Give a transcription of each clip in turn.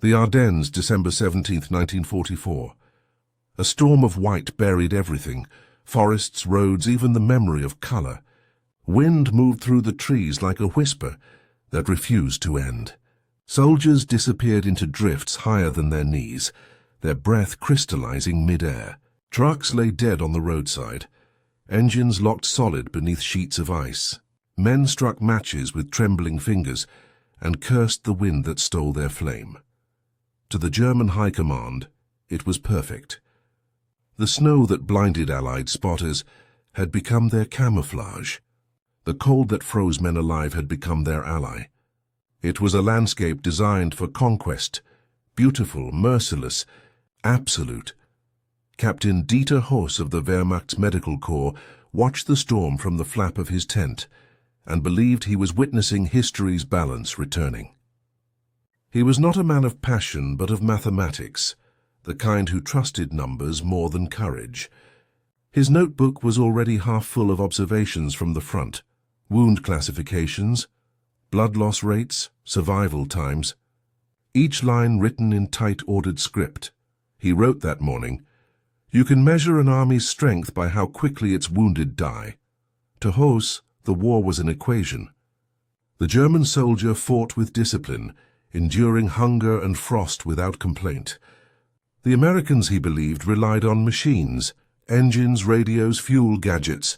The Ardennes, December 17, 1944. A storm of white buried everything, forests, roads, even the memory of color. Wind moved through the trees like a whisper that refused to end. Soldiers disappeared into drifts higher than their knees, their breath crystallizing mid-air. Trucks lay dead on the roadside, engines locked solid beneath sheets of ice. Men struck matches with trembling fingers and cursed the wind that stole their flame. To the German High Command, it was perfect. The snow that blinded Allied spotters had become their camouflage. The cold that froze men alive had become their ally. It was a landscape designed for conquest, beautiful, merciless, absolute. Captain Dieter Hoss of the Wehrmacht's Medical Corps watched the storm from the flap of his tent and believed he was witnessing history's balance returning. He was not a man of passion but of mathematics, the kind who trusted numbers more than courage. His notebook was already half full of observations from the front, wound classifications, blood loss rates, survival times, each line written in tight-ordered script. He wrote that morning, "You can measure an army's strength by how quickly its wounded die." To Hoss, the war was an equation. The German soldier fought with discipline, enduring hunger and frost without complaint. The Americans, he believed, relied on machines, engines, radios, fuel gadgets,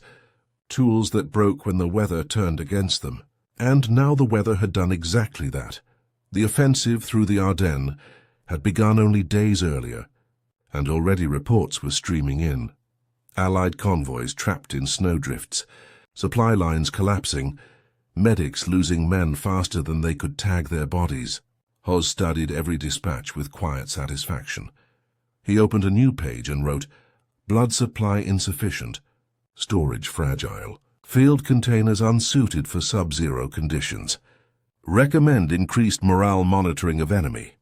tools that broke when the weather turned against them. And now the weather had done exactly that. The offensive through the Ardennes had begun only days earlier, and already reports were streaming in. Allied convoys trapped in snowdrifts, supply lines collapsing, medics losing men faster than they could tag their bodies. Hoss studied every dispatch with quiet satisfaction. He opened a new page and wrote, "Blood supply insufficient, storage fragile, field containers unsuited for sub-zero conditions. Recommend increased morale monitoring of enemy."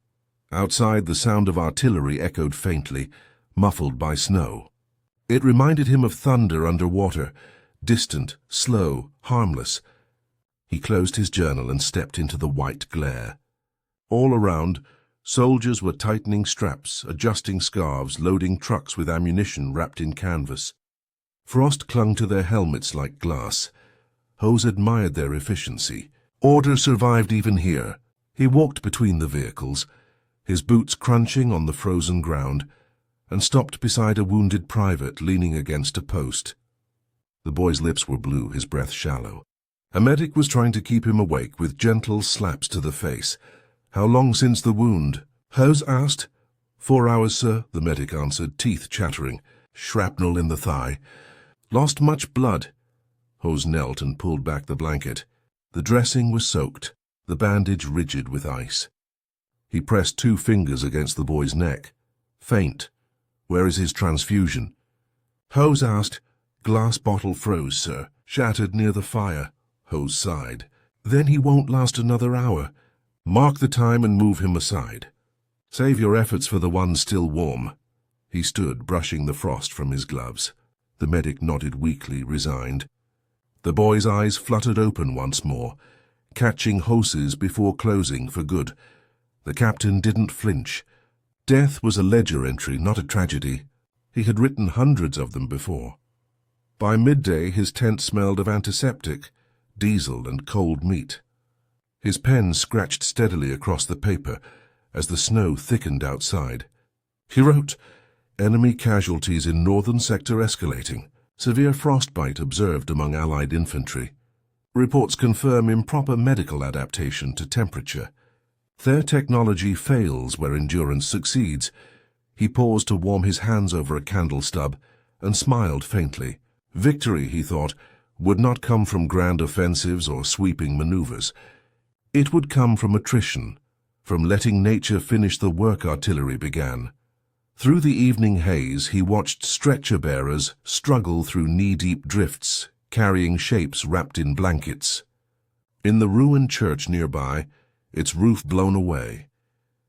Outside, the sound of artillery echoed faintly, muffled by snow. It reminded him of thunder underwater, distant, slow, harmless. He closed his journal and stepped into the white glare. All around, soldiers were tightening straps, adjusting scarves, loading trucks with ammunition wrapped in canvas. Frost clung to their helmets like glass. Hoss admired their efficiency. Order survived even here. He walked between the vehicles, his boots crunching on the frozen ground, and stopped beside a wounded private leaning against a post. The boy's lips were blue, his breath shallow. A medic was trying to keep him awake with gentle slaps to the face. "How long since the wound?" Hoss asked. 4 hours, sir," the medic answered, teeth chattering. "Shrapnel in the thigh." "Lost much blood?" Hoss knelt and pulled back the blanket. The dressing was soaked, the bandage rigid with ice. He pressed 2 fingers against the boy's neck. "Faint. Where is his transfusion?" Hoss asked. "Glass bottle froze, sir. Shattered near the fire." Hoss sighed. "Then he won't last another hour. Mark the time and move him aside. Save your efforts for the one still warm." He stood, brushing the frost from his gloves. The medic nodded weakly, resigned. The boy's eyes fluttered open once more, catching Hoss's before closing for good. The captain didn't flinch. Death was a ledger entry, not a tragedy. He had written hundreds of them before. By midday, his tent smelled of antiseptic, diesel, and cold meat. His pen scratched steadily across the paper as the snow thickened outside. He wrote, "Enemy casualties in northern sector escalating. Severe frostbite observed among Allied infantry. Reports confirm improper medical adaptation to temperature. Their technology fails where endurance succeeds." He paused to warm his hands over a candle stub and smiled faintly. Victory, he thought, would not come from grand offensives or sweeping maneuvers. It would come from attrition, from letting nature finish the work artillery began. Through the evening haze, he watched stretcher-bearers struggle through knee-deep drifts, carrying shapes wrapped in blankets. In the ruined church nearby, its roof blown away,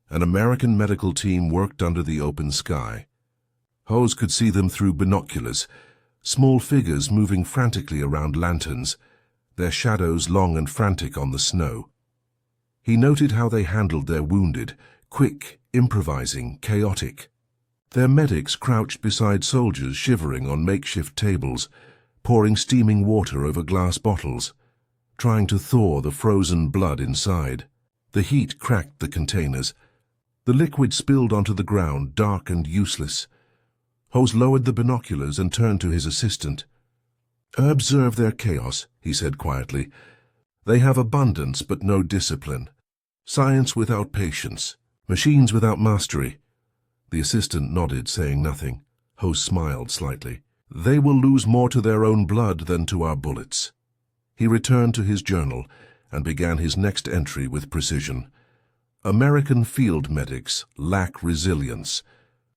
an American medical team worked under the open sky. Hoss could see them through binoculars, small figures moving frantically around lanterns, their shadows long and frantic on the snow. He noted how they handled their wounded, quick, improvising, chaotic. Their medics crouched beside soldiers shivering on makeshift tables, pouring steaming water over glass bottles, trying to thaw the frozen blood inside. The heat cracked the containers. The liquid spilled onto the ground, dark and useless. Hose lowered the binoculars and turned to his assistant. "Observe their chaos," he said quietly. "They have abundance but no discipline. Science without patience. Machines without mastery." The assistant nodded, saying nothing. Hose smiled slightly. "They will lose more to their own blood than to our bullets." He returned to his journal and began his next entry with precision. American field medics lack resilience.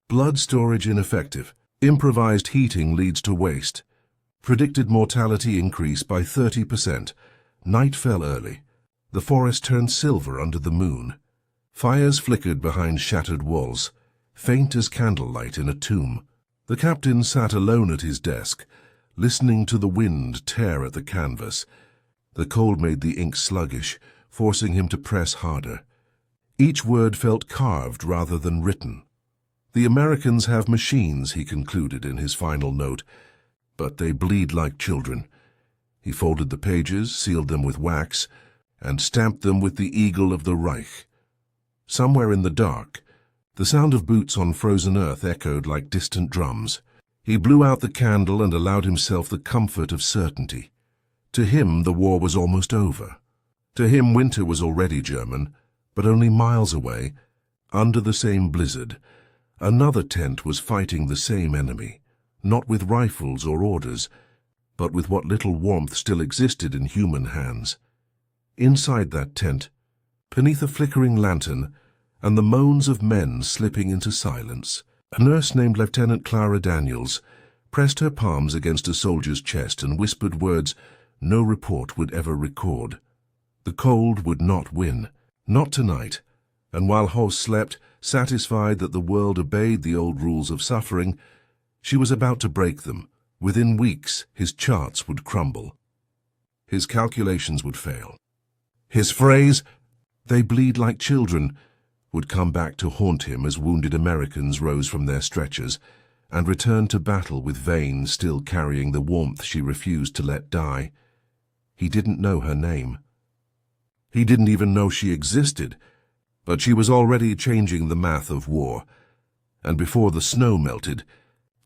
Blood storage ineffective. Improvised heating leads to waste. Predicted mortality increase by 30%. Night fell early. The forest turned silver under the moon. Fires flickered behind shattered walls, faint as candlelight in a tomb. The captain sat alone at his desk, listening to the wind tear at the canvas. The cold made the ink sluggish, forcing him to press harder. Each word felt carved rather than written. "The Americans have machines," he concluded in his final note, "but they bleed like children." He folded the pages, sealed them with wax, and stamped them with the eagle of the Reich. Somewhere in the dark, the sound of boots on frozen earth echoed like distant drums. He blew out the candle and allowed himself the comfort of certainty. To him, the war was almost over. To him, winter was already German, but only miles away, under the same blizzard. Another tent was fighting the same enemy, not with rifles or orders, but with what little warmth still existed in human hands. Inside that tent, beneath a flickering lantern and the moans of men slipping into silence, a nurse named Lieutenant Clara Daniels pressed her palms against a soldier's chest and whispered words no report would ever record. The cold would not win, not tonight, and while Hos slept, satisfied that the world obeyed the old rules of suffering, she was about to break them. Within weeks, his charts would crumble. His calculations would fail. His phrase, "They bleed like children," would come back to haunt him as wounded Americans rose from their stretchers and returned to battle with veins still carrying the warmth she refused to let die. He didn't know her name. He didn't even know she existed, but she was already changing the math of war. And before the snow melted,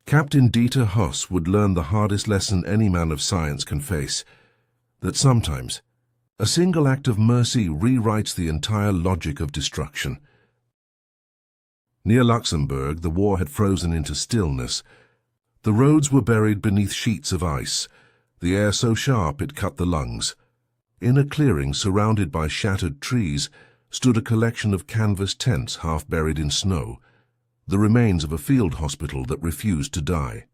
Captain Dieter Hoss would learn the hardest lesson any man of science can face, that sometimes a single act of mercy rewrites the entire logic of destruction. Near Luxembourg, the war had frozen into stillness. The roads were buried beneath sheets of ice, the air so sharp it cut the lungs. In a clearing surrounded by shattered trees stood a collection of canvas tents half buried in snow, the remains of a field hospital that refused to die.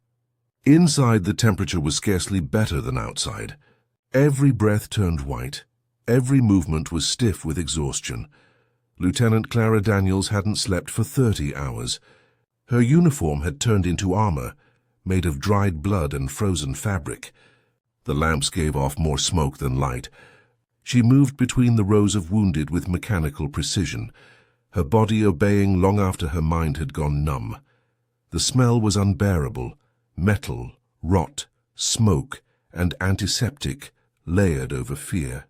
Inside, the temperature was scarcely better than outside. Every breath turned white. Every movement was stiff with exhaustion. Lieutenant Clara Daniels hadn't slept for 30 hours. Her uniform had turned into armor, made of dried blood and frozen fabric. The lamps gave off more smoke than light. She moved between the rows of wounded with mechanical precision, her body obeying long after her mind had gone numb. The smell was unbearable. Metal, rot, smoke, and antiseptic layered over fear.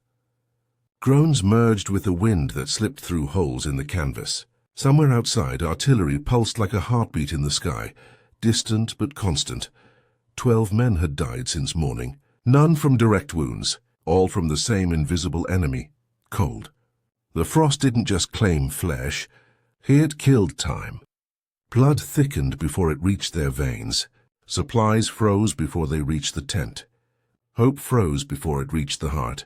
Groans merged with the wind that slipped through holes in the canvas. Somewhere outside, artillery pulsed like a heartbeat in the sky, distant but constant. 12 men had died since morning, none from direct wounds, all from the same invisible enemy, cold. The frost didn't just claim flesh, it killed time. Blood thickened before it reached their veins. Supplies froze before they reached the tent. Hope froze before it reached the heart.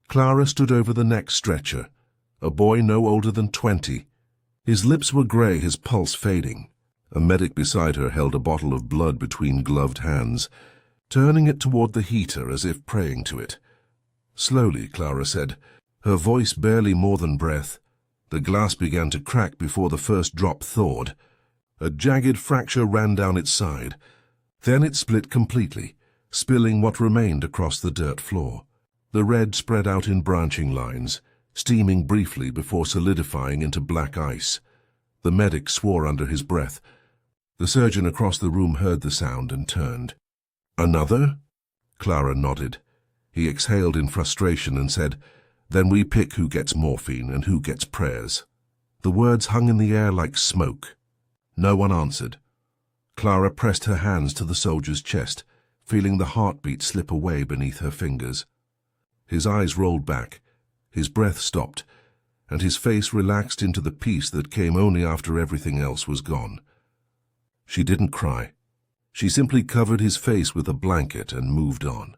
Clara stood over the next stretcher, a boy no older than 20. His lips were gray, his pulse fading. A medic beside her held a bottle of blood between gloved hands, turning it toward the heater as if praying to it. Slowly, Clara said, her voice barely more than breath. The glass began to crack before the first drop thawed. A jagged fracture ran down its side. Then it split completely, spilling what remained across the dirt floor. The red spread out in branching lines, steaming briefly before solidifying into black ice. The medic swore under his breath. The surgeon across the room heard the sound and turned. "Another?" Clara nodded. He exhaled in frustration and said, "Then we pick who gets morphine and who gets prayers." The words hung in the air like smoke. No one answered. Clara pressed her hands to the soldier's chest, feeling the heartbeat slip away beneath her fingers. His eyes rolled back, his breath stopped, and his face relaxed into the peace that came only after everything else was gone. She didn't cry. She simply covered his face with a blanket and moved on.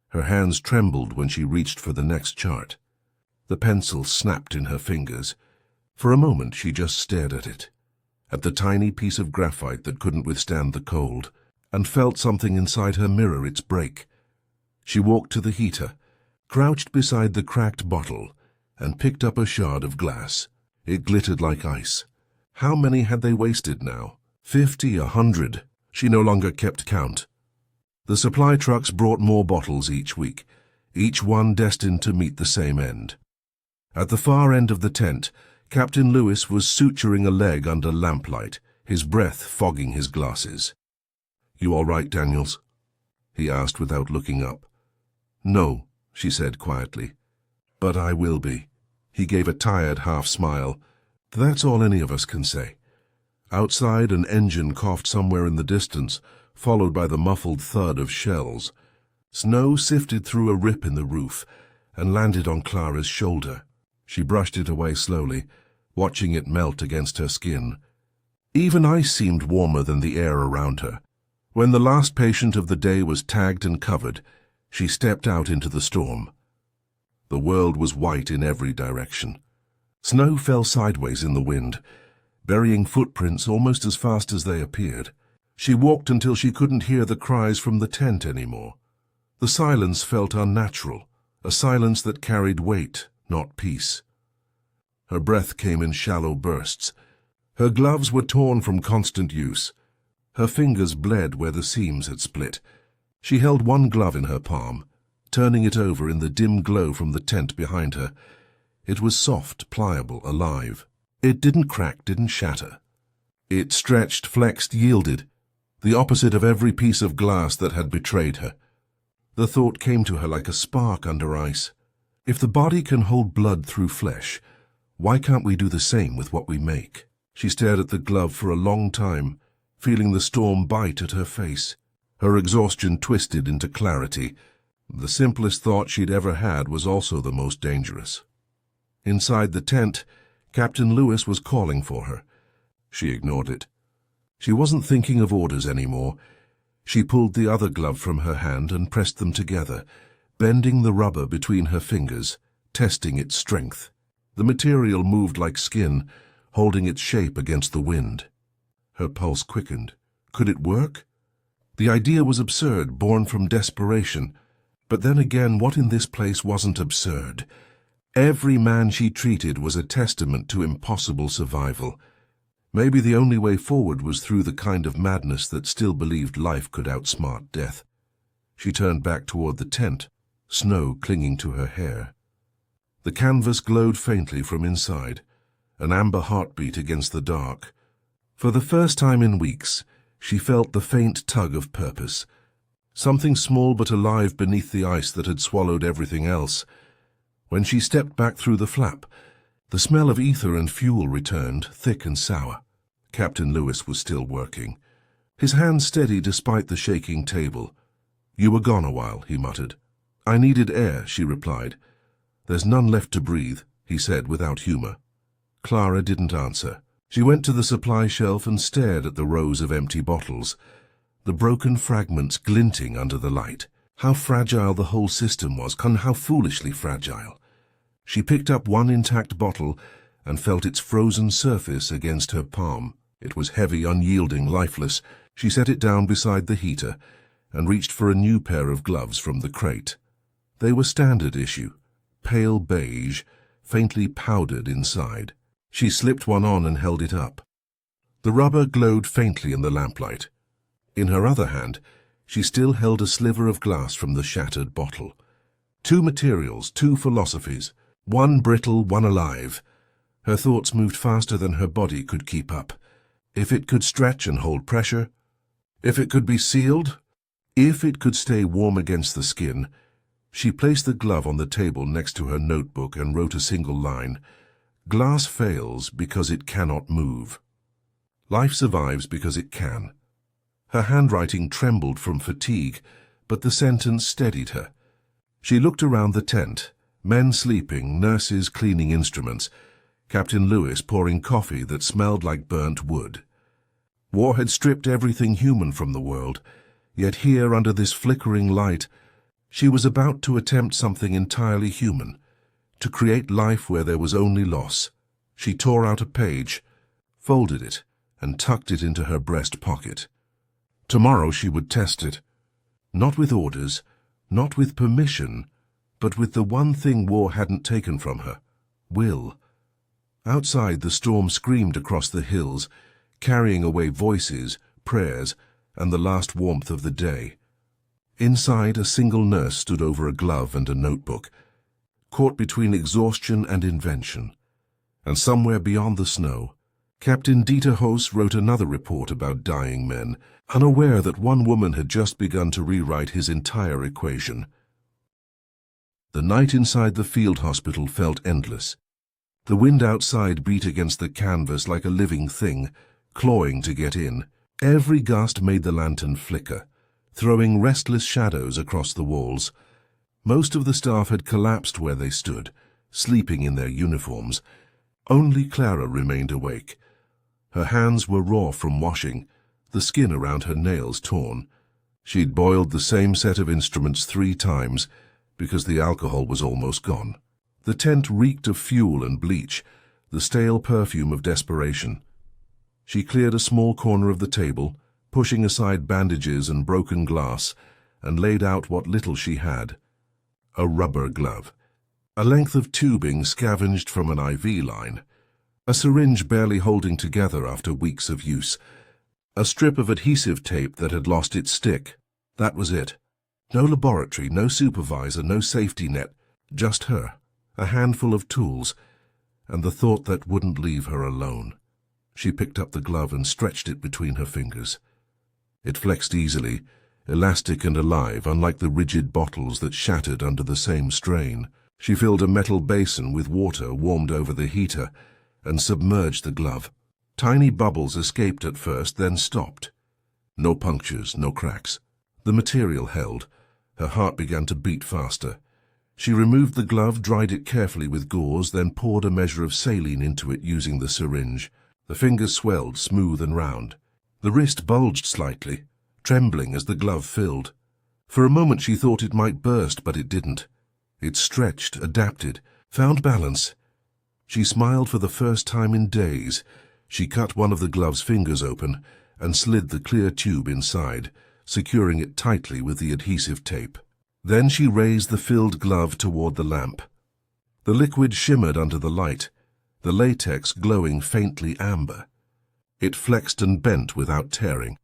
Her hands trembled when she reached for the next chart. The pencil snapped in her fingers. For a moment she just stared at it, at the tiny piece of graphite that couldn't withstand the cold, and felt something inside her mirror its break. She walked to the heater, crouched beside the cracked bottle, and picked up a shard of glass. It glittered like ice. How many had they wasted now? 50, 100. She no longer kept count. The supply trucks brought more bottles each week, each one destined to meet the same end. At the far end of the tent, Captain Lewis was suturing a leg under lamplight, his breath fogging his glasses. "You all right, Daniels?" he asked without looking up. "No," she said quietly. "But I will be." He gave a tired half smile. "That's all any of us can say." Outside, an engine coughed somewhere in the distance, followed by the muffled thud of shells. Snow sifted through a rip in the roof and landed on Clara's shoulder. She brushed it away slowly, watching it melt against her skin. Even ice seemed warmer than the air around her. When the last patient of the day was tagged and covered, she stepped out into the storm. The world was white in every direction. Snow fell sideways in the wind, burying footprints almost as fast as they appeared. She walked until she couldn't hear the cries from the tent anymore. The silence felt unnatural, a silence that carried weight, not peace. Her breath came in shallow bursts. Her gloves were torn from constant use. Her fingers bled where the seams had split. She held one glove in her palm, turning it over in the dim glow from the tent behind her. It was soft, pliable, alive. It didn't crack, didn't shatter. It stretched, flexed, yielded, the opposite of every piece of glass that had betrayed her. The thought came to her like a spark under ice. If the body can hold blood through flesh, why can't we do the same with what we make? She stared at the glove for a long time, feeling the storm bite at her face. Her exhaustion twisted into clarity. The simplest thought she'd ever had was also the most dangerous. Inside the tent, Captain Lewis was calling for her. She ignored it. She wasn't thinking of orders anymore. She pulled the other glove from her hand and pressed them together, bending the rubber between her fingers, testing its strength. The material moved like skin, holding its shape against the wind. Her pulse quickened. Could it work? The idea was absurd, born from desperation. But then again, what in this place wasn't absurd? Every man she treated was a testament to impossible survival. Maybe the only way forward was through the kind of madness that still believed life could outsmart death. She turned back toward the tent, snow clinging to her hair. The canvas glowed faintly from inside, an amber heartbeat against the dark. For the first time in weeks, she felt the faint tug of purpose, something small but alive beneath the ice that had swallowed everything else. When she stepped back through the flap, the smell of ether and fuel returned, thick and sour. Captain Lewis was still working, his hands steady despite the shaking table. "You were gone a while," he muttered. "I needed air," she replied. "There's none left to breathe," he said without humor. Clara didn't answer. She went to the supply shelf and stared at the rows of empty bottles, the broken fragments glinting under the light. How fragile the whole system was, how foolishly fragile. She picked up one intact bottle and felt its frozen surface against her palm. It was heavy, unyielding, lifeless. She set it down beside the heater and reached for a new pair of gloves from the crate. They were standard issue, pale beige, faintly powdered inside. She slipped one on and held it up. The rubber glowed faintly in the lamplight. In her other hand, she still held a sliver of glass from the shattered bottle. Two materials, two philosophies, one brittle, one alive. Her thoughts moved faster than her body could keep up. If it could stretch and hold pressure, if it could be sealed, if it could stay warm against the skin. She placed the glove on the table next to her notebook and wrote a single line. Glass fails because it cannot move. Life survives because it can. Her handwriting trembled from fatigue, but the sentence steadied her. She looked around the tent, men sleeping, nurses cleaning instruments, Captain Lewis pouring coffee that smelled like burnt wood. War had stripped everything human from the world, yet here under this flickering light, she was about to attempt something entirely human, to create life where there was only loss. She tore out a page, folded it, and tucked it into her breast pocket. Tomorrow she would test it, not with orders, not with permission, but with the one thing war hadn't taken from her, will. Outside, the storm screamed across the hills, carrying away voices, prayers, and the last warmth of the day. Inside, a single nurse stood over a glove and a notebook, caught between exhaustion and invention. And somewhere beyond the snow, Captain Dieter Hoos wrote another report about dying men, unaware that one woman had just begun to rewrite his entire equation. The night inside the field hospital felt endless. The wind outside beat against the canvas like a living thing, clawing to get in. Every gust made the lantern flicker, throwing restless shadows across the walls. Most of the staff had collapsed where they stood, sleeping in their uniforms. Only Clara remained awake. Her hands were raw from washing, the skin around her nails torn. She'd boiled the same set of instruments 3 times, because the alcohol was almost gone. The tent reeked of fuel and bleach, the stale perfume of desperation. She cleared a small corner of the table, pushing aside bandages and broken glass, and laid out what little she had. A rubber glove, a length of tubing scavenged from an IV line, a syringe barely holding together after weeks of use, a strip of adhesive tape that had lost its stick. That was it. No laboratory, no supervisor, no safety net, just her, a handful of tools, and the thought that wouldn't leave her alone. She picked up the glove and stretched it between her fingers. It flexed easily, elastic and alive, unlike the rigid bottles that shattered under the same strain. She filled a metal basin with water warmed over the heater and submerged the glove. Tiny bubbles escaped at first, then stopped. No punctures, no cracks. The material held. Her heart began to beat faster. She removed the glove, dried it carefully with gauze, then poured a measure of saline into it using the syringe. The fingers swelled, smooth and round. The wrist bulged slightly, trembling as the glove filled. For a moment she thought it might burst, but it didn't. It stretched, adapted, found balance. She smiled for the first time in days. She cut one of the glove's fingers open and slid the clear tube inside, securing it tightly with the adhesive tape. Then she raised the filled glove toward the lamp. The liquid shimmered under the light, the latex glowing faintly amber. It flexed and bent without tearing.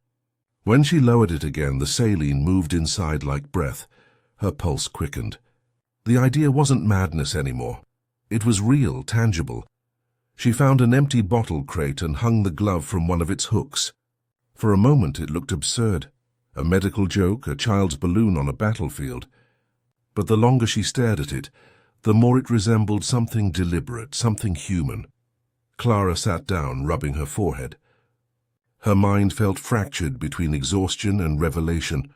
When she lowered it again, the saline moved inside like breath. Her pulse quickened. The idea wasn't madness anymore. It was real, tangible. She found an empty bottle crate and hung the glove from one of its hooks. For a moment it looked absurd. A medical joke, a child's balloon on a battlefield. But the longer she stared at it, the more it resembled something deliberate, something human. Clara sat down, rubbing her forehead. Her mind felt fractured between exhaustion and revelation.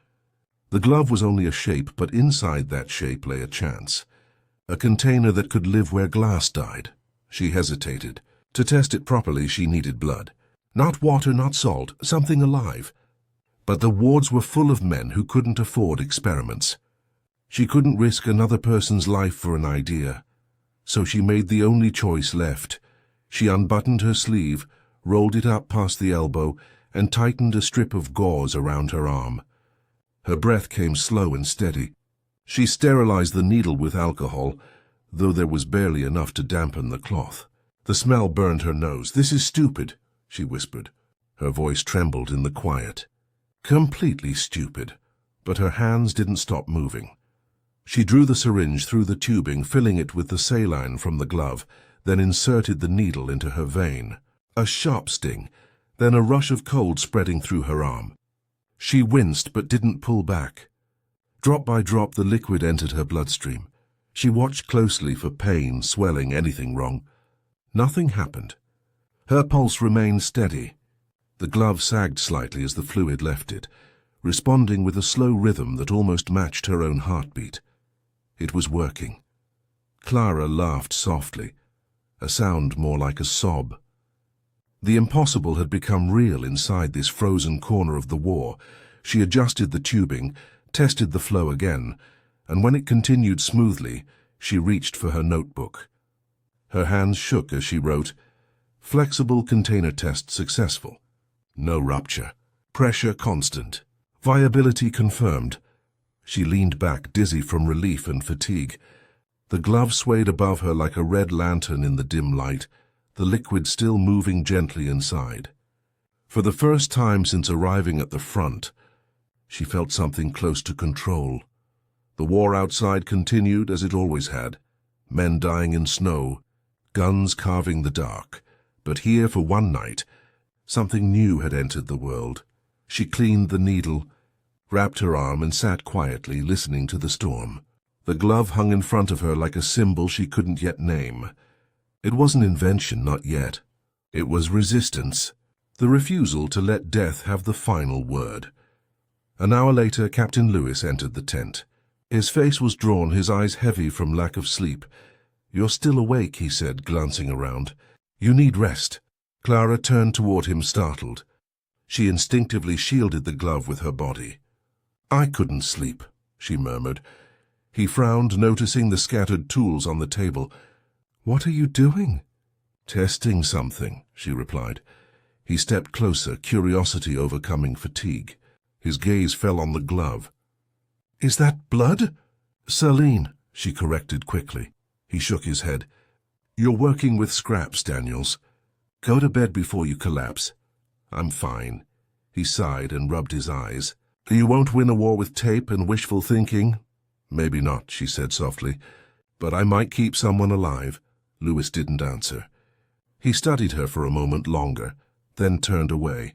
The glove was only a shape, but inside that shape lay a chance. A container that could live where glass died. She hesitated. To test it properly, she needed blood. Not water, not salt, something alive. But the wards were full of men who couldn't afford experiments. She couldn't risk another person's life for an idea. So she made the only choice left. She unbuttoned her sleeve, rolled it up past the elbow, and tightened a strip of gauze around her arm. Her breath came slow and steady. She sterilized the needle with alcohol, though there was barely enough to dampen the cloth. The smell burned her nose. "This is stupid," she whispered. Her voice trembled in the quiet. Completely stupid, but her hands didn't stop moving. She drew the syringe through the tubing, filling it with the saline from the glove, then inserted the needle into her vein. A sharp sting, then a rush of cold spreading through her arm. She winced but didn't pull back. Drop by drop the liquid entered her bloodstream. She watched closely for pain, swelling, anything wrong. Nothing happened. Her pulse remained steady. The glove sagged slightly as the fluid left it, responding with a slow rhythm that almost matched her own heartbeat. It was working. Clara laughed softly, a sound more like a sob. The impossible had become real inside this frozen corner of the war. She adjusted the tubing, tested the flow again, and when it continued smoothly, she reached for her notebook. Her hands shook as she wrote, "Flexible container test successful. No rupture. Pressure constant. Viability confirmed." She leaned back, dizzy from relief and fatigue. The glove swayed above her like a red lantern in the dim light, the liquid still moving gently inside. For the first time since arriving at the front, she felt something close to control. The war outside continued as it always had, men dying in snow, guns carving the dark. But here, for one night, something new had entered the world. She cleaned the needle, wrapped her arm and sat quietly, listening to the storm. The glove hung in front of her like a symbol she couldn't yet name. It wasn't invention, not yet. It was resistance, the refusal to let death have the final word. An hour later, Captain Lewis entered the tent. His face was drawn, his eyes heavy from lack of sleep. "You're still awake," he said, glancing around. "You need rest." Clara turned toward him, startled. She instinctively shielded the glove with her body. "I couldn't sleep," she murmured. He frowned, noticing the scattered tools on the table. "What are you doing?" "Testing something," she replied. He stepped closer, curiosity overcoming fatigue. His gaze fell on the glove. "Is that blood?" "Saline," she corrected quickly. He shook his head. "You're working with scraps, Daniels. Go to bed before you collapse." "I'm fine." He sighed and rubbed his eyes. "You won't win a war with tape and wishful thinking?" "Maybe not," she said softly. "But I might keep someone alive." Lewis didn't answer. He studied her for a moment longer, then turned away.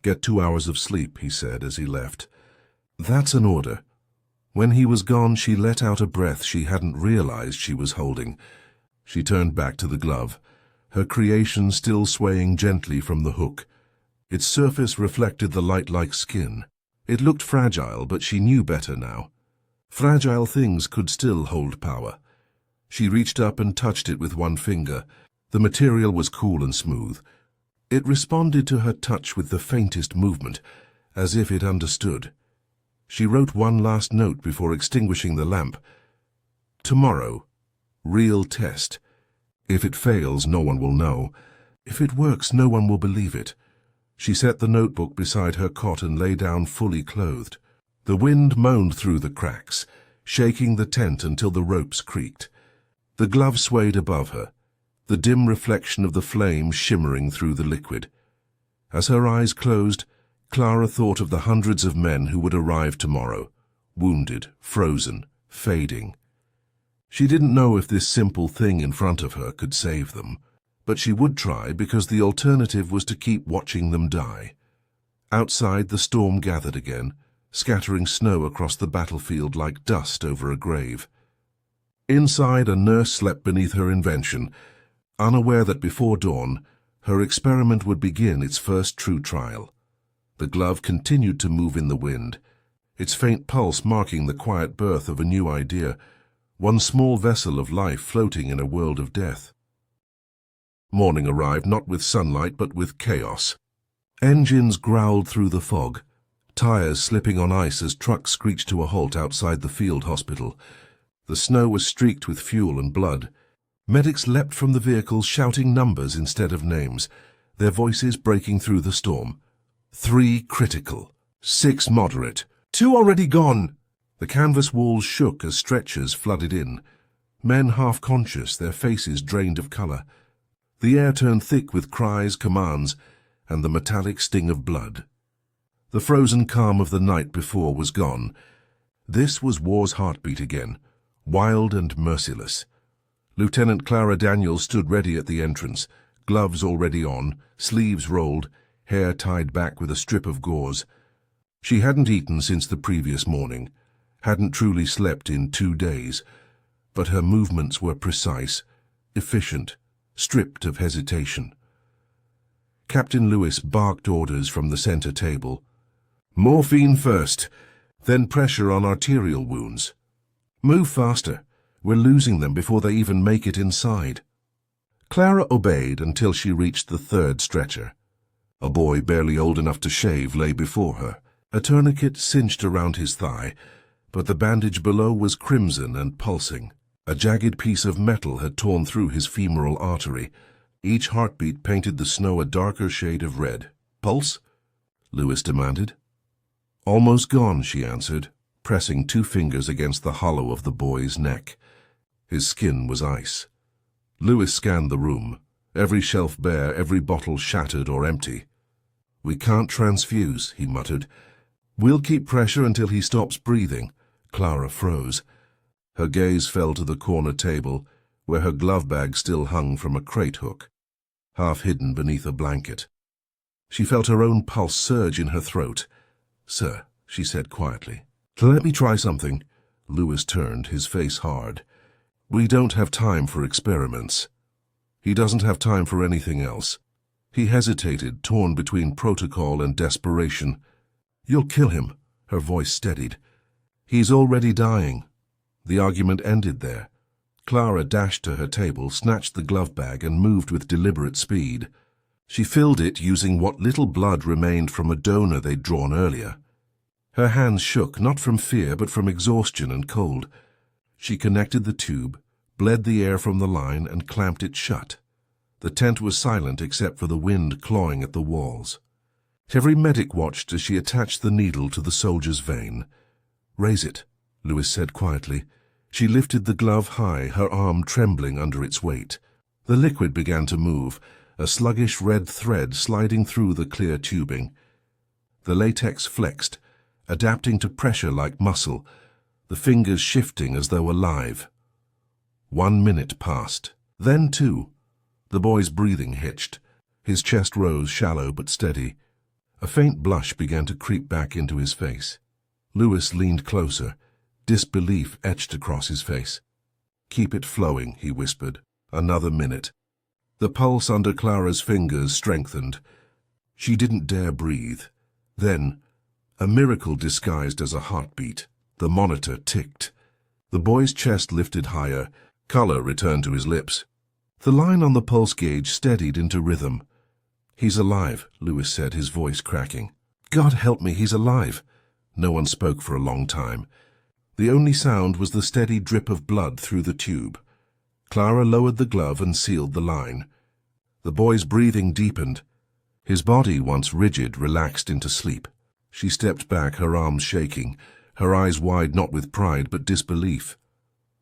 "Get 2 hours of sleep," he said as he left. "That's an order." When he was gone, she let out a breath she hadn't realized she was holding. She turned back to the glove, her creation still swaying gently from the hook. Its surface reflected the light like skin. It looked fragile, but she knew better now. Fragile things could still hold power. She reached up and touched it with one finger. The material was cool and smooth. It responded to her touch with the faintest movement, as if it understood. She wrote one last note before extinguishing the lamp. "Tomorrow. Real test. If it fails, no one will know. If it works, no one will believe it." She set the notebook beside her cot and lay down fully clothed. The wind moaned through the cracks, shaking the tent until the ropes creaked. The glove swayed above her, the dim reflection of the flame shimmering through the liquid. As her eyes closed, Clara thought of the hundreds of men who would arrive tomorrow, wounded, frozen, fading. She didn't know if this simple thing in front of her could save them, but she would try because the alternative was to keep watching them die. Outside, the storm gathered again, scattering snow across the battlefield like dust over a grave. Inside, a nurse slept beneath her invention, unaware that before dawn, her experiment would begin its first true trial. The glove continued to move in the wind, its faint pulse marking the quiet birth of a new idea, one small vessel of life floating in a world of death. Morning arrived not with sunlight but with chaos. Engines growled through the fog, tires slipping on ice as trucks screeched to a halt outside the field hospital. The snow was streaked with fuel and blood. Medics leapt from the vehicles shouting numbers instead of names, their voices breaking through the storm. 3 critical, 6 moderate, 2 already gone. The canvas walls shook as stretchers flooded in. Men half conscious, their faces drained of color. The air turned thick with cries, commands, and the metallic sting of blood. The frozen calm of the night before was gone. This was war's heartbeat again, wild and merciless. Lieutenant Clara Daniels stood ready at the entrance, gloves already on, sleeves rolled, hair tied back with a strip of gauze. She hadn't eaten since the previous morning, hadn't truly slept in 2 days, but her movements were precise, efficient, stripped of hesitation. Captain Lewis barked orders from the center table. "Morphine first, then pressure on arterial wounds. Move faster. We're losing them before they even make it inside." Clara obeyed until she reached the 3rd stretcher. A boy barely old enough to shave lay before her, a tourniquet cinched around his thigh, but the bandage below was crimson and pulsing. A jagged piece of metal had torn through his femoral artery. Each heartbeat painted the snow a darker shade of red. "Pulse?" Lewis demanded. "Almost gone," she answered, pressing 2 fingers against the hollow of the boy's neck. His skin was ice. Lewis scanned the room, every shelf bare, every bottle shattered or empty. "We can't transfuse," he muttered. "We'll keep pressure until he stops breathing." Clara froze. Her gaze fell to the corner table, where her glove bag still hung from a crate hook, half hidden beneath a blanket. She felt her own pulse surge in her throat. "Sir," she said quietly. "Let me try something." Lewis turned, his face hard. "We don't have time for experiments." He doesn't have time for anything else. He hesitated, torn between protocol and desperation. "You'll kill him," her voice steadied. "He's already dying." The argument ended there. Clara dashed to her table, snatched the glove bag, and moved with deliberate speed. She filled it using what little blood remained from a donor they'd drawn earlier. Her hands shook, not from fear, but from exhaustion and cold. She connected the tube, bled the air from the line, and clamped it shut. The tent was silent except for the wind clawing at the walls. Every medic watched as she attached the needle to the soldier's vein. "Raise it," Lewis said quietly. She lifted the glove high, her arm trembling under its weight. The liquid began to move, a sluggish red thread sliding through the clear tubing. The latex flexed, adapting to pressure like muscle, the fingers shifting as though alive. 1 minute passed, then 2. The boy's breathing hitched. His chest rose, shallow but steady. A faint blush began to creep back into his face. Lewis leaned closer, disbelief etched across his face. "Keep it flowing," he whispered. "Another minute." The pulse under Clara's fingers strengthened. She didn't dare breathe. Then, a miracle disguised as a heartbeat. The monitor ticked. The boy's chest lifted higher. Color returned to his lips. The line on the pulse gauge steadied into rhythm. "He's alive," Lewis said, his voice cracking. "God help me, he's alive." No one spoke for a long time. The only sound was the steady drip of blood through the tube. Clara lowered the glove and sealed the line. The boy's breathing deepened. His body, once rigid, relaxed into sleep. She stepped back, her arms shaking, her eyes wide not with pride but disbelief.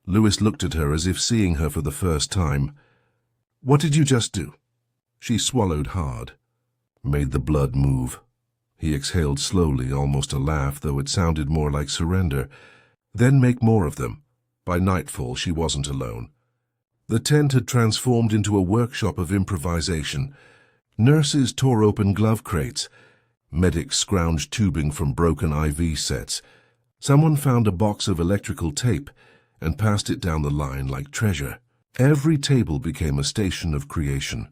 Lewis looked at her as if seeing her for the first time. "What did you just do?" She swallowed hard. "Made the blood move." He exhaled slowly, almost a laugh, though it sounded more like surrender. "Then make more of them." By nightfall, she wasn't alone. The tent had transformed into a workshop of improvisation. Nurses tore open glove crates. Medics scrounged tubing from broken IV sets. Someone found a box of electrical tape and passed it down the line like treasure. Every table became a station of creation.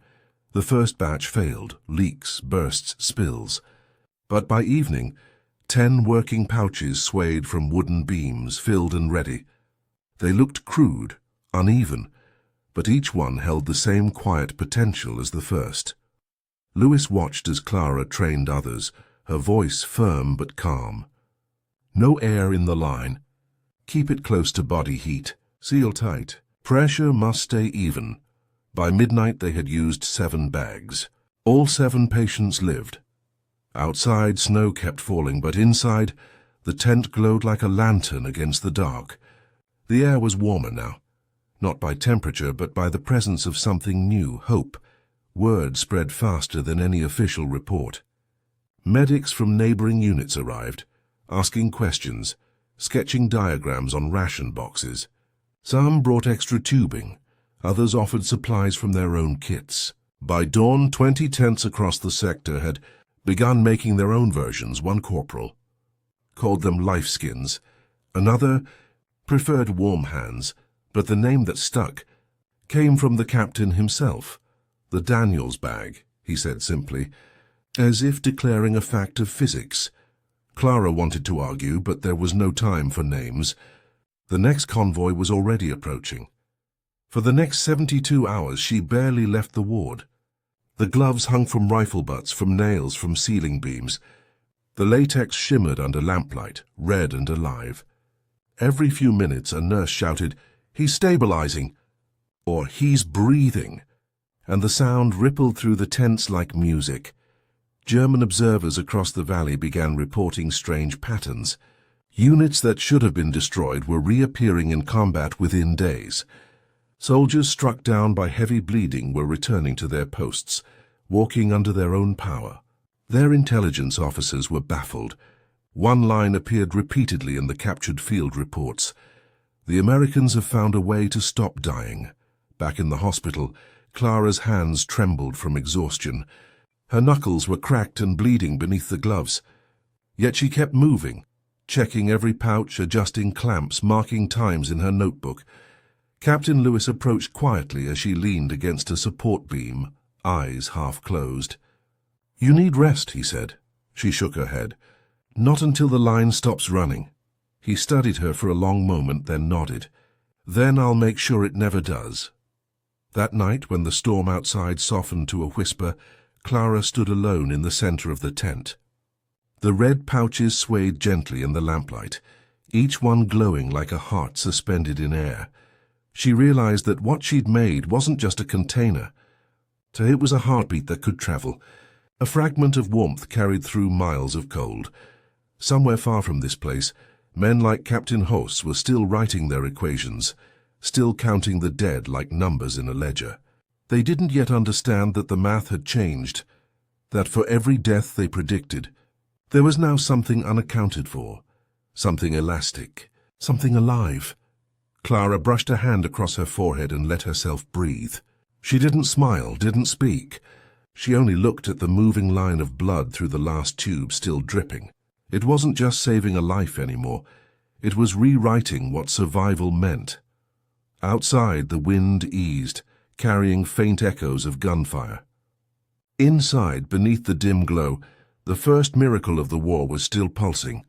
The first batch failed, leaks, bursts, spills. But by evening, 10 working pouches swayed from wooden beams, filled and ready. They looked crude, uneven, but each one held the same quiet potential as the first. Lewis watched as Clara trained others, her voice firm but calm. "No air in the line. Keep it close to body heat. Seal tight. Pressure must stay even." By midnight they had used 7 bags. All 7 patients lived. Outside, snow kept falling, but inside, the tent glowed like a lantern against the dark. The air was warmer now, not by temperature, but by the presence of something new, hope. Word spread faster than any official report. Medics from neighboring units arrived, asking questions, sketching diagrams on ration boxes. Some brought extra tubing, Others offered supplies from their own kits. By dawn, 20 tents across the sector had begun making their own versions. One corporal called them life skins. Another preferred warm hands, but the name that stuck came from the captain himself. The Daniels bag, he said simply, as if declaring a fact of physics. Clara wanted to argue, but there was no time for names. The next convoy was already approaching. For the next 72 hours she barely left the ward. The gloves hung from rifle butts, from nails, from ceiling beams. The latex shimmered under lamplight, red and alive. Every few minutes a nurse shouted, "He's stabilizing," or "He's breathing," and the sound rippled through the tents like music. German observers across the valley began reporting strange patterns. Units that should have been destroyed were reappearing in combat within days. Soldiers struck down by heavy bleeding were returning to their posts, walking under their own power. Their intelligence officers were baffled. One line appeared repeatedly in the captured field reports. "The Americans have found a way to stop dying." Back in the hospital, Clara's hands trembled from exhaustion. Her knuckles were cracked and bleeding beneath the gloves. Yet she kept moving, checking every pouch, adjusting clamps, marking times in her notebook. Captain Lewis approached quietly as she leaned against a support beam, eyes half closed. "You need rest," he said. She shook her head. "Not until the line stops running." He studied her for a long moment, then nodded. "Then I'll make sure it never does." That night, when the storm outside softened to a whisper, Clara stood alone in the center of the tent. The red pouches swayed gently in the lamplight, each one glowing like a heart suspended in air. She realized that what she'd made wasn't just a container. It was a heartbeat that could travel, a fragment of warmth carried through miles of cold. Somewhere far from this place, men like Captain Hoss were still writing their equations, still counting the dead like numbers in a ledger. They didn't yet understand that the math had changed, that for every death they predicted, there was now something unaccounted for, something elastic, something alive. Clara brushed a hand across her forehead and let herself breathe. She didn't smile, didn't speak. She only looked at the moving line of blood through the last tube still dripping. It wasn't just saving a life anymore. It was rewriting what survival meant. Outside, the wind eased, carrying faint echoes of gunfire. Inside, beneath the dim glow, the first miracle of the war was still pulsing.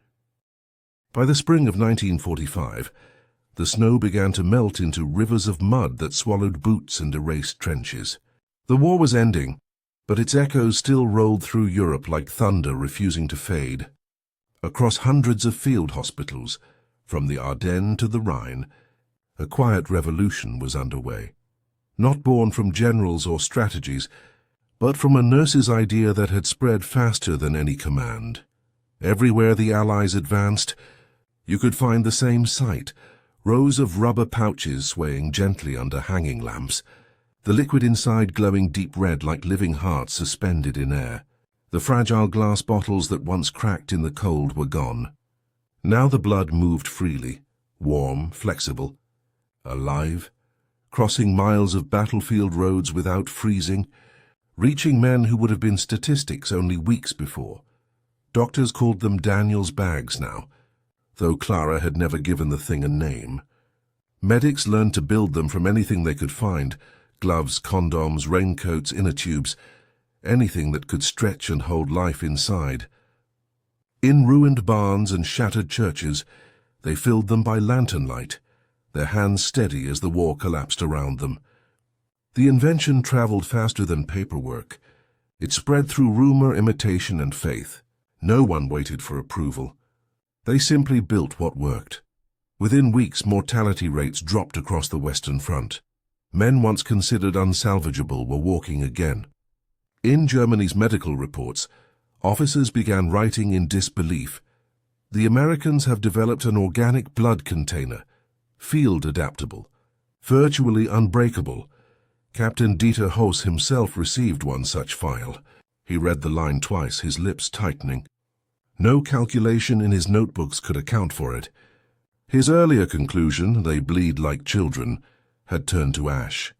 By the spring of 1945, the snow began to melt into rivers of mud that swallowed boots and erased trenches. The war was ending, but its echoes still rolled through Europe like thunder refusing to fade. Across hundreds of field hospitals, from the Ardennes to the Rhine, a quiet revolution was underway. Not born from generals or strategies, but from a nurse's idea that had spread faster than any command. Everywhere the Allies advanced, you could find the same sight, rows of rubber pouches swaying gently under hanging lamps, the liquid inside glowing deep red like living hearts suspended in air. The fragile glass bottles that once cracked in the cold were gone. Now the blood moved freely, warm, flexible, alive, crossing miles of battlefield roads without freezing, reaching men who would have been statistics only weeks before. Doctors called them Daniels bags now, though Clara had never given the thing a name. Medics learned to build them from anything they could find: gloves, condoms, raincoats, inner tubes, anything that could stretch and hold life inside. In ruined barns and shattered churches, they filled them by lantern light, their hands steady as the war collapsed around them. The invention traveled faster than paperwork. It spread through rumor, imitation, and faith. No one waited for approval. They simply built what worked. Within weeks, mortality rates dropped across the Western Front. Men once considered unsalvageable were walking again. In Germany's medical reports, officers began writing in disbelief. The Americans have developed an organic blood container, field adaptable, virtually unbreakable. Captain Dieter Hoss himself received one such file. He read the line twice, his lips tightening. No calculation in his notebooks could account for it. His earlier conclusion, they bleed like children, had turned to ash.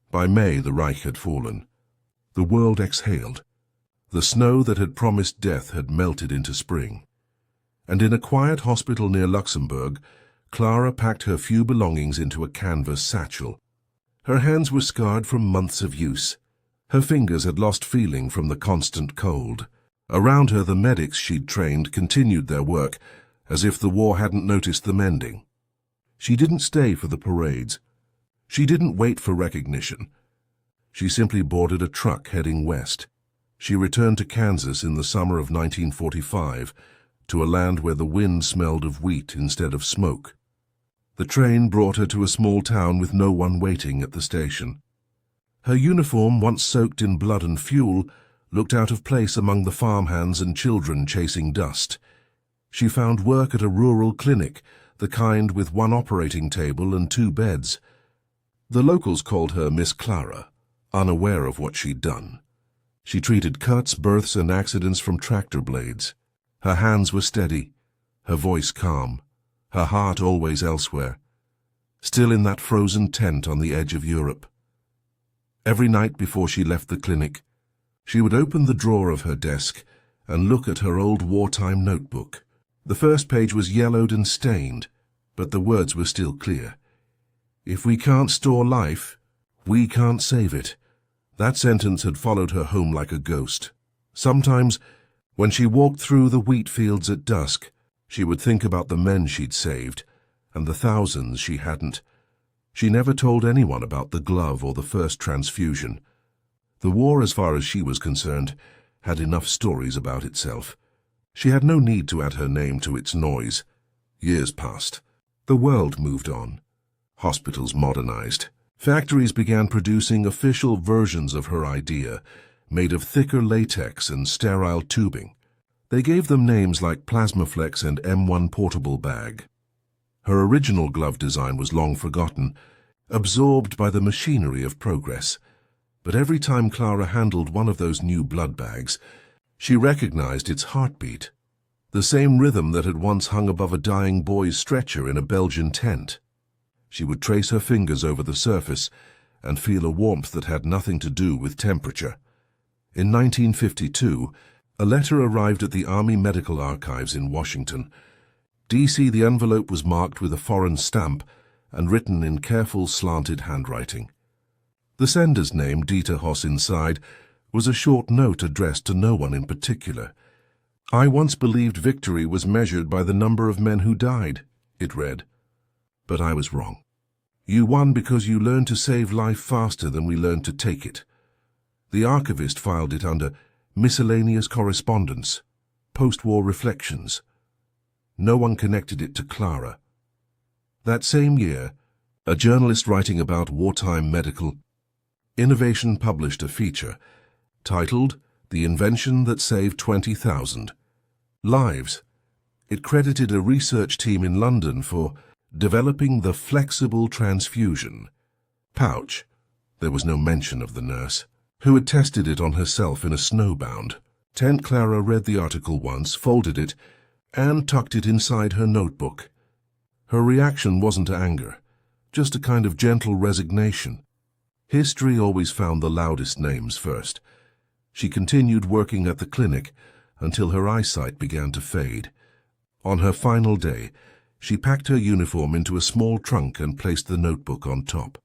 By May, the Reich had fallen. The world exhaled. The snow that had promised death had melted into spring. And in a quiet hospital near Luxembourg, Clara packed her few belongings into a canvas satchel. Her hands were scarred from months of use. Her fingers had lost feeling from the constant cold. Around her, the medics she'd trained continued their work, as if the war hadn't noticed the mending. She didn't stay for the parades. She didn't wait for recognition. She simply boarded a truck heading west. She returned to Kansas in the summer of 1945, to a land where the wind smelled of wheat instead of smoke. The train brought her to a small town with no one waiting at the station. Her uniform, once soaked in blood and fuel, looked out of place among the farmhands and children chasing dust. She found work at a rural clinic, the kind with one operating table and 2 beds. The locals called her Miss Clara, unaware of what she'd done. She treated cuts, births, and accidents from tractor blades. Her hands were steady, her voice calm, her heart always elsewhere, still in that frozen tent on the edge of Europe. Every night before she left the clinic, she would open the drawer of her desk and look at her old wartime notebook. The first page was yellowed and stained, but the words were still clear. "If we can't store life, we can't save it." That sentence had followed her home like a ghost. Sometimes, when she walked through the wheat fields at dusk, she would think about the men she'd saved and the thousands she hadn't. She never told anyone about the glove or the first transfusion. The war, as far as she was concerned, had enough stories about itself. She had no need to add her name to its noise. Years passed. The world moved on. Hospitals modernized. Factories began producing official versions of her idea, made of thicker latex and sterile tubing. They gave them names like Plasmaflex and M1 portable bag. Her original glove design was long forgotten, absorbed by the machinery of progress. But every time Clara handled one of those new blood bags, she recognized its heartbeat, the same rhythm that had once hung above a dying boy's stretcher in a Belgian tent. She would trace her fingers over the surface and feel a warmth that had nothing to do with temperature. In 1952, a letter arrived at the Army Medical Archives in Washington. D.C. The envelope was marked with a foreign stamp and written in careful, slanted handwriting. The sender's name, Dieter Hoss, inside, was a short note addressed to no one in particular. "I once believed victory was measured by the number of men who died," it read. "But I was wrong. You won because you learned to save life faster than we learned to take it." The archivist filed it under Miscellaneous Correspondence, Post-War Reflections. No one connected it to Clara. That same year, a journalist writing about wartime medical innovation published a feature titled "The Invention That Saved 20,000 Lives." It credited a research team in London for developing the flexible transfusion pouch. There was no mention of the nurse, who had tested it on herself in a snowbound. Clara read the article once, folded it, and tucked it inside her notebook. Her reaction wasn't anger, just a kind of gentle resignation. History always found the loudest names first. She continued working at the clinic until her eyesight began to fade. On her final day, she packed her uniform into a small trunk and placed the notebook on top.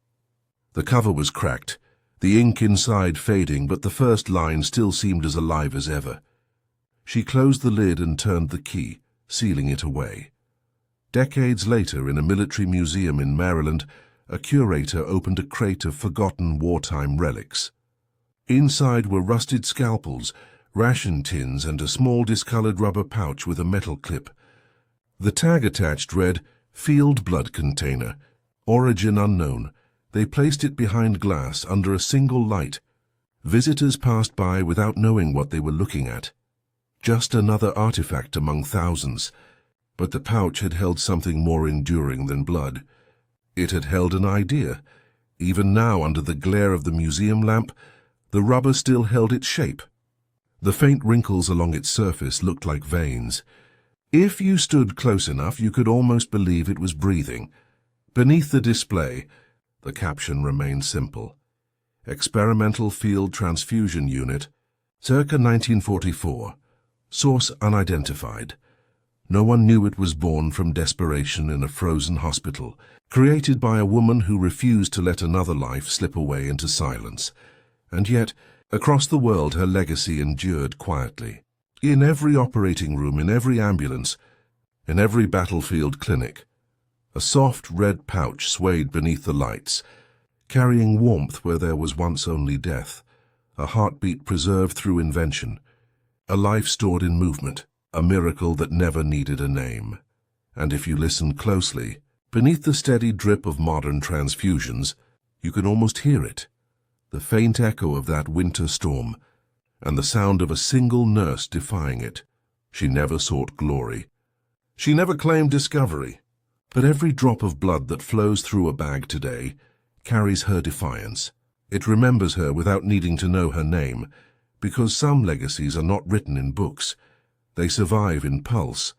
The cover was cracked, the ink inside fading, but the first line still seemed as alive as ever. She closed the lid and turned the key, sealing it away. Decades later, in a military museum in Maryland, a curator opened a crate of forgotten wartime relics. Inside were rusted scalpels, ration tins, and a small discolored rubber pouch with a metal clip. The tag attached read, "Field blood container, origin unknown." They placed it behind glass under a single light. Visitors passed by without knowing what they were looking at. Just another artifact among thousands. But the pouch had held something more enduring than blood. It had held an idea. Even now, under the glare of the museum lamp, the rubber still held its shape. The faint wrinkles along its surface looked like veins. If you stood close enough, you could almost believe it was breathing. Beneath the display, the caption remained simple. Experimental Field Transfusion Unit, circa 1944. Source unidentified. No one knew it was born from desperation in a frozen hospital, created by a woman who refused to let another life slip away into silence. And yet, across the world her legacy endured quietly. In every operating room, in every ambulance, in every battlefield clinic, a soft red pouch swayed beneath the lights, carrying warmth where there was once only death, a heartbeat preserved through invention, a life stored in movement, a miracle that never needed a name. And if you listen closely, beneath the steady drip of modern transfusions, you can almost hear it, the faint echo of that winter storm, and the sound of a single nurse defying it. She never sought glory. She never claimed discovery. But every drop of blood that flows through a bag today carries her defiance. It remembers her without needing to know her name, because some legacies are not written in books. They survive in pulse,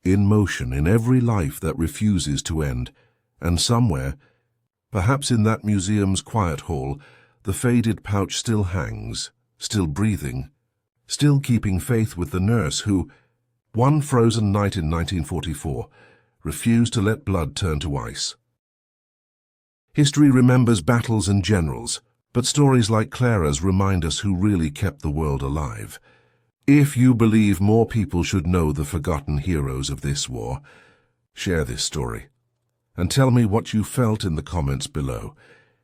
in motion, in every life that refuses to end. And somewhere, perhaps in that museum's quiet hall, the faded pouch still hangs, still breathing, still keeping faith with the nurse who, one frozen night in 1944, refused to let blood turn to ice. History remembers battles and generals, but stories like Clara's remind us who really kept the world alive. If you believe more people should know the forgotten heroes of this war, share this story, and tell me what you felt in the comments below.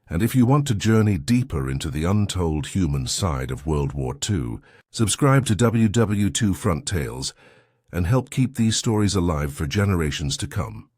And if you want to journey deeper into the untold human side of World War II, subscribe to WW2 Front Tales, and help keep these stories alive for generations to come.